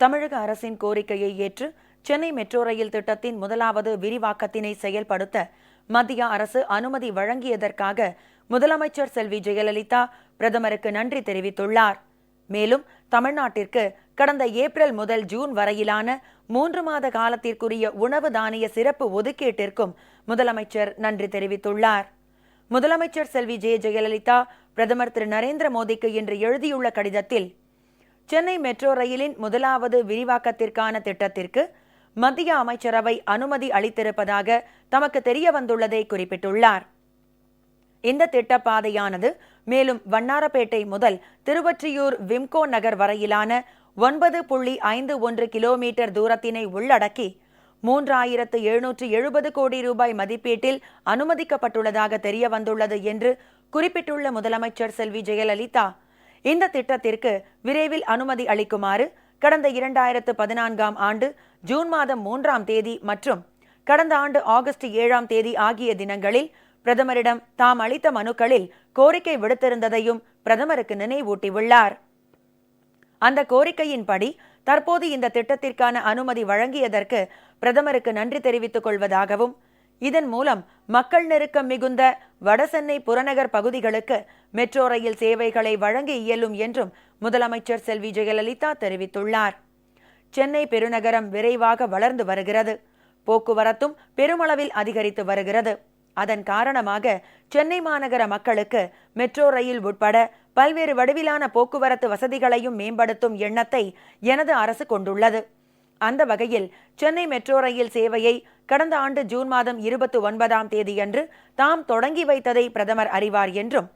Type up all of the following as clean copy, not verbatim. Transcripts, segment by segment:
தமிழக அரசின் கோரிக்கையை ஏற்று சென்னை மெட்ரோ ரயில் திட்டத்தின் முதலாவது விரிவாக்கத்தினை செயல்படுத்த மத்திய அரசு அனுமதி வழங்கியதற்காக முதலமைச்சர் செல்வி ஜெயலலிதா பிரதமருக்கு நன்றி தெரிவித்துள்ளார். மேலும் தமிழ்நாட்டிற்கு கடந்த ஏப்ரல் முதல் ஜூன் வரையிலான 3 மாத காலத்திற்குரிய உணவு தானிய சிறப்பு ஒதுக்கீட்டிற்கும் முதலமைச்சர் நன்றி தெரிவித்துள்ளார். முதலமைச்சர் செல்வி ஜெயலலிதா பிரதமர் திரு நரேந்திர மோடிக்கு இன்று எழுதியுள்ள கடிதத்தில், சென்னை மெட்ரோ ரயிலின் முதலாவது விரிவாக்கத்திற்கான திட்டத்திற்கு மத்திய அமைச்சரவை அனுமதி அளித்திருப்பதாக தமக்கு தெரிய வந்துள்ளதை குறிப்பிட்டுள்ளார். இந்த திட்டப்பாதையானது மேலும் வண்ணாரப்பேட்டை முதல் திருவொற்றியூர் விம்கோ நகர் வரையிலான 9.51 கிலோமீட்டர் தூரத்தினை உள்ளடக்கி 3770 கோடி ரூபாய் மதிப்பீட்டில் அனுமதிக்கப்பட்டுள்ளதாக தெரிய வந்துள்ளது என்று குறிப்பிட்டுள்ள முதலமைச்சர் செல்வி ஜெயலலிதா, இந்த திட்டத்திற்கு விரைவில் அனுமதி அளிக்குமாறு கடந்த 2014ஆம் ஆண்டு ஜூன் மாதம் 3ஆம் தேதி மற்றும் கடந்த ஆண்டு ஆகஸ்ட் 7ஆம் தேதி ஆகிய தினங்களில் பிரதமரிடம் தாம் அளித்த மனுக்களில் கோரிக்கை விடுத்திருந்ததையும் பிரதமருக்கு நினைவூட்டியுள்ளார். அந்த கோரிக்கையின்படி தற்போது இந்த திட்டத்திற்கான அனுமதி வழங்கியதற்கு பிரதமருக்கு நன்றி தெரிவித்துக் கொள்வதாகவும், இதன் மூலம் மக்கள் நெருக்கம் மிகுந்த வடசென்னை புறநகர் பகுதிகளுக்கு மெட்ரோ ரயில் சேவைகளை வழங்க இயலும் என்றும் முதலமைச்சர் செல்வி ஜெயலலிதா தெரிவித்துள்ளார். சென்னை பெருநகரம் விரைவாக வளர்ந்து வருகிறது. போக்குவரத்தும் பெருமளவில் அதிகரித்து வருகிறது. அதன் காரணமாக சென்னை மாநகர மக்களுக்கு மெட்ரோ ரயில் உட்பட பல்வேறு வடிவிலான போக்குவரத்து வசதிகளையும் மேம்படுத்தும் எண்ணத்தை எனது அரசு கொண்டுள்ளது. அந்த வகையில் சென்னை மெட்ரோ ரயில் சேவையை கடந்த ஆண்டு ஜூன் மாதம் 29ஆம் தேதியன்று தாம் தொடங்கி வைத்ததை பிரதமர் அறிவார் என்றும்,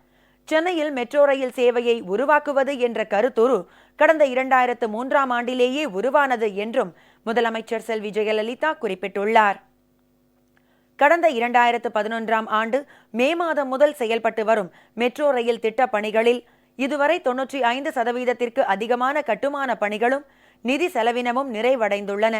சென்னையில் மெட்ரோ ரயில் சேவையை உருவாக்குவது என்ற கருத்துரு கடந்த 2003ஆம் ஆண்டிலேயே உருவானது என்றும் முதலமைச்சர் செல்வி ஜெயலலிதா குறிப்பிட்டுள்ளார். கடந்த 2011ஆம் ஆண்டு மே மாதம் முதல் செயல்பட்டு வரும் மெட்ரோ ரயில் திட்டப் பணிகளில் இதுவரை 95% அதிகமான கட்டுமான பணிகளும் நிதி செலவினமும் நிறைவடைந்துள்ளன.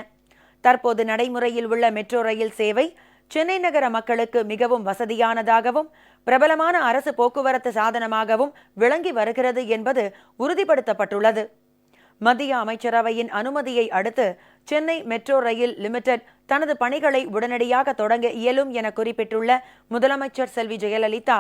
தற்போது நடைமுறையில் உள்ள மெட்ரோ ரயில் சேவை சென்னை நகர மக்களுக்கு மிகவும் வசதியானதாகவும் பிரபலமான அரசு போக்குவரத்து சாதனமாகவும் விளங்கி வருகிறது என்பது உறுதிப்படுத்தப்பட்டுள்ளது. மத்திய அமைச்சரவையின் அனுமதியை அடுத்து சென்னை மெட்ரோ ரயில் லிமிடெட் தனது பணிகளை உடனடியாக தொடங்க இயலும் என குறிப்பிட்டுள்ள முதலமைச்சர் செல்வி ஜெயலலிதா,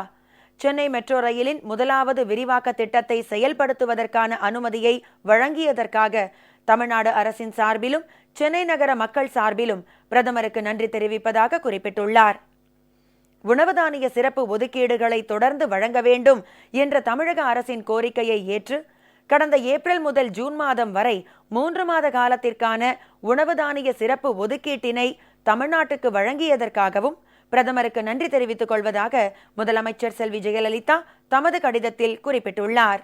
சென்னை மெட்ரோ ரயிலின் முதலாவது விரிவாக்க திட்டத்தை செயல்படுத்துவதற்கான அனுமதியை வழங்கியதற்காக தமிழ்நாடு அரசின் சார்பிலும் சென்னை நகர மக்கள் சார்பிலும் பிரதமருக்கு நன்றி தெரிவிப்பதாக குறிப்பிட்டுள்ளார். உணவு தானிய சிறப்பு ஒதுக்கீடுகளை தொடர்ந்து வழங்க வேண்டும் என்ற தமிழக அரசின் கோரிக்கையை ஏற்று கடந்த ஏப்ரல் முதல் ஜூன் மாதம் வரை 3 மாத காலத்திற்கான உணவு தானிய சிறப்பு ஒதுக்கீட்டினை தமிழ்நாட்டுக்கு வழங்கியதற்காகவும் பிரதமருக்கு நன்றி தெரிவித்துக் கொள்வதாக முதலமைச்சர் செல்வி ஜெயலலிதா தமது கடிதத்தில் குறிப்பிட்டுள்ளார்.